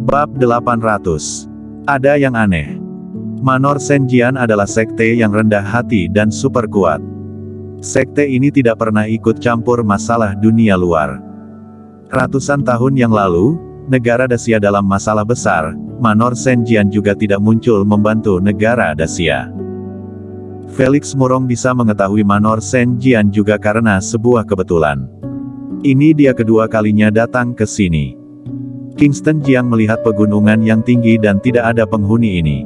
Bab 800. Ada yang aneh. Manor Senjian adalah sekte yang rendah hati dan super kuat. Sekte ini tidak pernah ikut campur masalah dunia luar. Ratusan tahun yang lalu, negara Dacia dalam masalah besar, Manor Senjian juga tidak muncul membantu negara Dacia. Felix Murong bisa mengetahui Manor Senjian juga karena sebuah kebetulan. Ini dia kedua kalinya datang ke sini. Kingston Jiang melihat pegunungan yang tinggi dan tidak ada penghuni ini.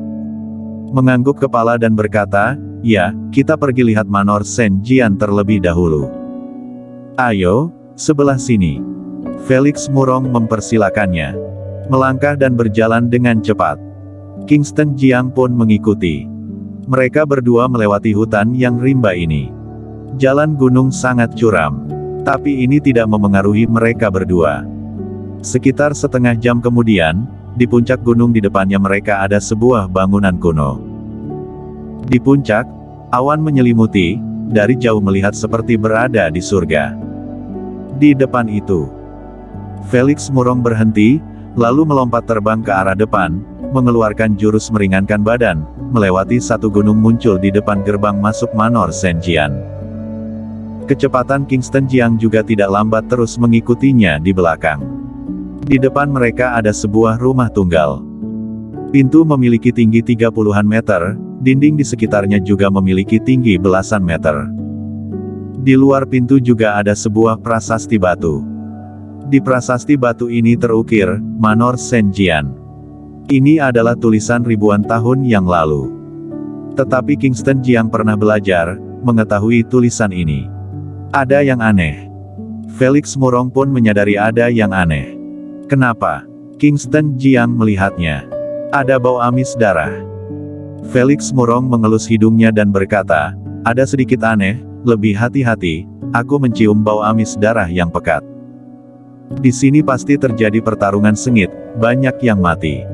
Mengangguk kepala dan berkata, "Ya, kita pergi lihat Manor Senjian terlebih dahulu." "Ayo, sebelah sini." Felix Murong mempersilakannya. Melangkah dan berjalan dengan cepat. Kingston Jiang pun mengikuti. Mereka berdua melewati hutan yang rimba ini. Jalan gunung sangat curam. Tapi ini tidak memengaruhi mereka berdua. Sekitar setengah jam kemudian, di puncak gunung di depannya mereka ada sebuah bangunan kuno. Di puncak, awan menyelimuti, dari jauh melihat seperti berada di surga. Di depan itu, Felix Murong berhenti, lalu melompat terbang ke arah depan, mengeluarkan jurus meringankan badan, melewati satu gunung muncul di depan gerbang masuk Manor Senjian. Kecepatan Kingston Jiang juga tidak lambat terus mengikutinya di belakang. Di depan mereka ada sebuah rumah tunggal. Pintu memiliki tinggi 30-an meter, dinding di sekitarnya juga memiliki tinggi belasan meter. Di luar pintu juga ada sebuah prasasti batu. Di prasasti batu ini terukir, Manor Senjian. Ini adalah tulisan ribuan tahun yang lalu. Tetapi Kingston Jiang pernah belajar, mengetahui tulisan ini. Ada yang aneh. Felix Murong pun menyadari ada yang aneh. Kenapa? Kingston Jiang melihatnya. Ada bau amis darah. Felix Murong mengelus hidungnya dan berkata, "Ada sedikit aneh, lebih hati-hati, aku mencium bau amis darah yang pekat. Di sini pasti terjadi pertarungan sengit, banyak yang mati."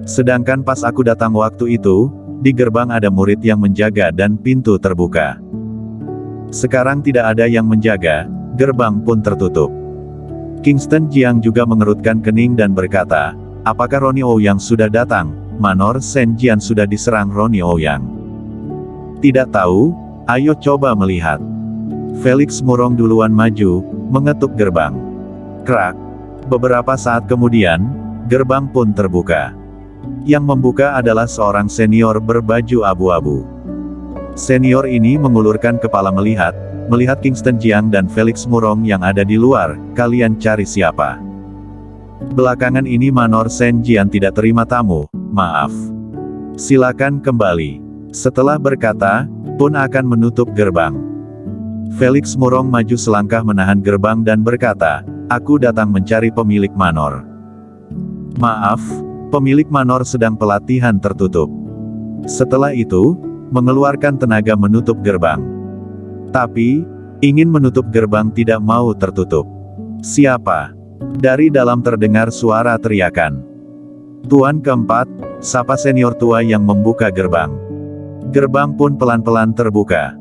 Sedangkan pas aku datang waktu itu, di gerbang ada murid yang menjaga dan pintu terbuka. Sekarang tidak ada yang menjaga, gerbang pun tertutup. Kingston Jiang juga mengerutkan kening dan berkata, "Apakah Ronnie Ouyang sudah datang? Manor Senjian sudah diserang Ronnie Ouyang." "Tidak tahu, ayo coba melihat." Felix Murong duluan maju, mengetuk gerbang. Krak. Beberapa saat kemudian, gerbang pun terbuka. Yang membuka adalah seorang senior berbaju abu-abu. Senior ini mengulurkan kepala melihat Kingston Jiang dan Felix Murong yang ada di luar. "Kalian cari siapa?" "Belakangan ini Manor Senjian tidak terima tamu, maaf. Silakan kembali." Setelah berkata, pun akan menutup gerbang. Felix Murong maju selangkah menahan gerbang dan berkata, "Aku datang mencari pemilik manor." "Maaf, pemilik manor sedang pelatihan tertutup." Setelah itu, mengeluarkan tenaga menutup gerbang. Tapi, ingin menutup gerbang tidak mau tertutup. "Siapa?" Dari dalam terdengar suara teriakan. "Tuan keempat," sapa senior tua yang membuka gerbang. Gerbang pun pelan-pelan terbuka.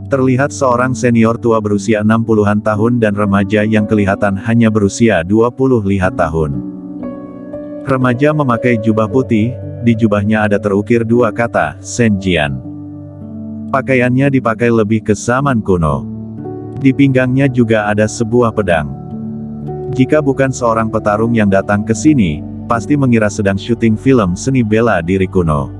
Terlihat seorang senior tua berusia 60-an tahun dan remaja yang kelihatan hanya berusia 25 tahun. Remaja memakai jubah putih, di jubahnya ada terukir dua kata, Senjian. Pakaiannya dipakai lebih ke zaman kuno. Di pinggangnya juga ada sebuah pedang. Jika bukan seorang petarung yang datang ke sini, pasti mengira sedang syuting film seni bela diri kuno.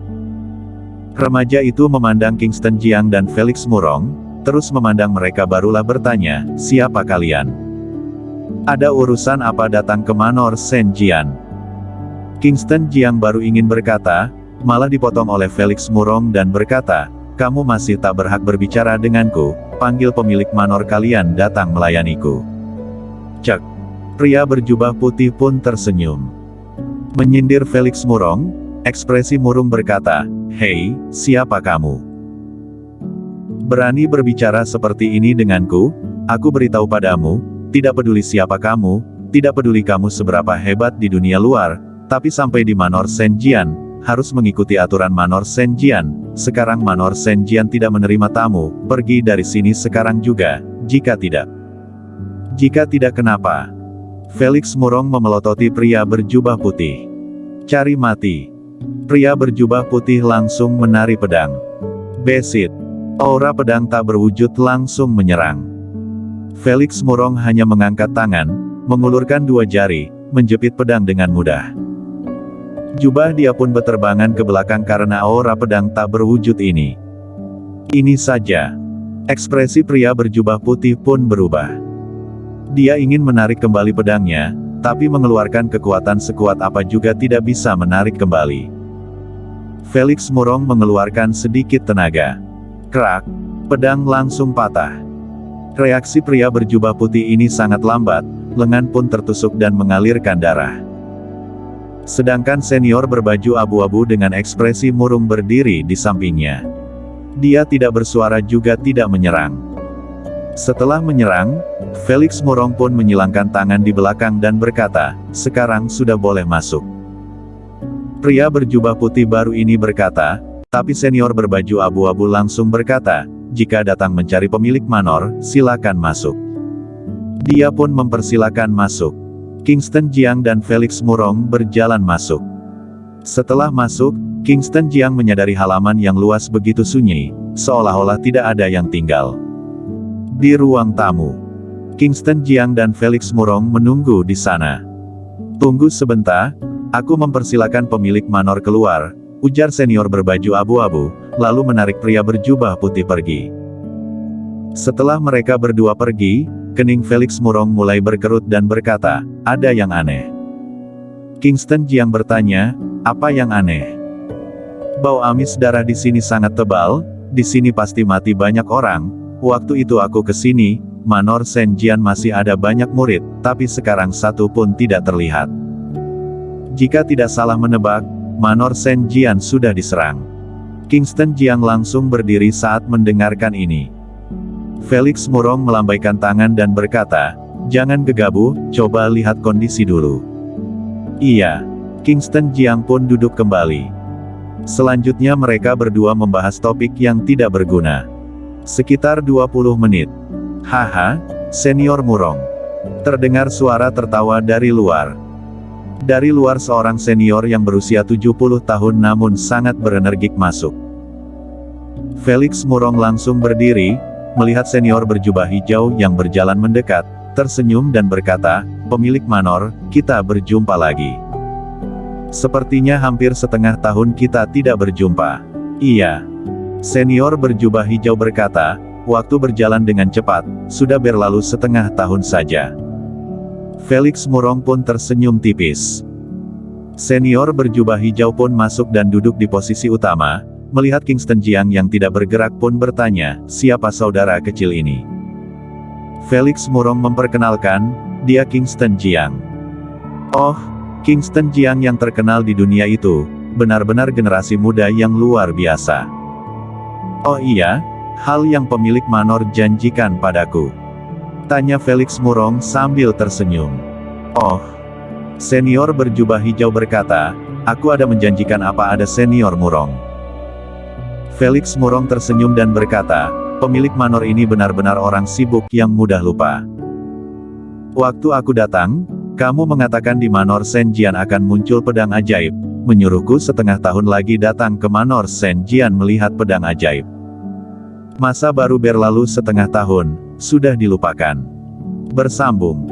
Remaja itu memandang Kingston Jiang dan Felix Murong, terus memandang mereka barulah bertanya, "Siapa kalian? Ada urusan apa datang ke Manor Senjian?" Kingston Jiang baru ingin berkata, malah dipotong oleh Felix Murong dan berkata, "Kamu masih tak berhak berbicara denganku, panggil pemilik manor kalian datang melayaniku." Cek. Pria berjubah putih pun tersenyum. Menyindir Felix Murong, ekspresi murung berkata, "Hei, siapa kamu? Berani berbicara seperti ini denganku? Aku beritahu padamu, tidak peduli siapa kamu, tidak peduli kamu seberapa hebat di dunia luar, tapi sampai di Manor Senjian, harus mengikuti aturan Manor Senjian. Sekarang Manor Senjian tidak menerima tamu, pergi dari sini sekarang juga, jika tidak." "Jika tidak kenapa?" Felix Murong memelototi pria berjubah putih. Cari mati. Pria berjubah putih langsung menari pedang. Besit. Aura pedang tak berwujud langsung menyerang. Felix Murong hanya mengangkat tangan, mengulurkan dua jari, menjepit pedang dengan mudah. Jubah dia pun berterbangan ke belakang karena aura pedang tak berwujud ini. Ini saja. Ekspresi pria berjubah putih pun berubah. Dia ingin menarik kembali pedangnya, tapi mengeluarkan kekuatan sekuat apa juga tidak bisa menarik kembali. Felix Murong mengeluarkan sedikit tenaga. Krak, pedang langsung patah. Reaksi pria berjubah putih ini sangat lambat, lengan pun tertusuk dan mengalirkan darah. Sedangkan senior berbaju abu-abu dengan ekspresi murung berdiri di sampingnya. Dia tidak bersuara juga tidak menyerang. Setelah menyerang, Felix Murong pun menyilangkan tangan di belakang dan berkata, "Sekarang sudah boleh masuk." Pria berjubah putih baru ini berkata, tapi senior berbaju abu-abu langsung berkata, "Jika datang mencari pemilik manor, silakan masuk." Dia pun mempersilakan masuk. Kingston Jiang dan Felix Murong berjalan masuk. Setelah masuk, Kingston Jiang menyadari halaman yang luas begitu sunyi, seolah-olah tidak ada yang tinggal. Di ruang tamu, Kingston Jiang dan Felix Murong menunggu di sana. "Tunggu sebentar, aku mempersilakan pemilik manor keluar," ujar senior berbaju abu-abu, lalu menarik pria berjubah putih pergi. Setelah mereka berdua pergi, kening Felix Murong mulai berkerut dan berkata, "Ada yang aneh." Kingston Jiang bertanya, "Apa yang aneh?" "Bau amis darah di sini sangat tebal, di sini pasti mati banyak orang. Waktu itu aku ke sini, Manor Senjian masih ada banyak murid, tapi sekarang satu pun tidak terlihat. Jika tidak salah menebak, Manor Senjian sudah diserang." Kingston Jiang langsung berdiri saat mendengarkan ini. Felix Murong melambaikan tangan dan berkata, "Jangan gegabah, coba lihat kondisi dulu." "Iya." Kingston Jiang pun duduk kembali. Selanjutnya mereka berdua membahas topik yang tidak berguna. Sekitar 20 menit. "Haha, senior Murong." Terdengar suara tertawa dari luar. Dari luar seorang senior yang berusia 70 tahun namun sangat berenergik masuk. Felix Murong langsung berdiri, melihat senior berjubah hijau yang berjalan mendekat, tersenyum dan berkata, "Pemilik manor, kita berjumpa lagi. Sepertinya hampir setengah tahun kita tidak berjumpa." "Iya." Senior berjubah hijau berkata, "Waktu berjalan dengan cepat, sudah berlalu setengah tahun saja." Felix Murong pun tersenyum tipis. Senior berjubah hijau pun masuk dan duduk di posisi utama, melihat Kingston Jiang yang tidak bergerak pun bertanya, "Siapa saudara kecil ini?" Felix Murong memperkenalkan, "Dia Kingston Jiang." "Oh, Kingston Jiang yang terkenal di dunia itu, benar-benar generasi muda yang luar biasa." "Oh iya, hal yang pemilik manor janjikan padaku?" tanya Felix Murong sambil tersenyum. "Oh." Senior berjubah hijau berkata, "Aku ada menjanjikan apa ada senior Murong." Felix Murong tersenyum dan berkata, "Pemilik manor ini benar-benar orang sibuk yang mudah lupa. Waktu aku datang, kamu mengatakan di Manor Senjian akan muncul pedang ajaib, menyuruhku setengah tahun lagi datang ke Manor Senjian melihat pedang ajaib. Masa baru berlalu setengah tahun, sudah dilupakan." Bersambung.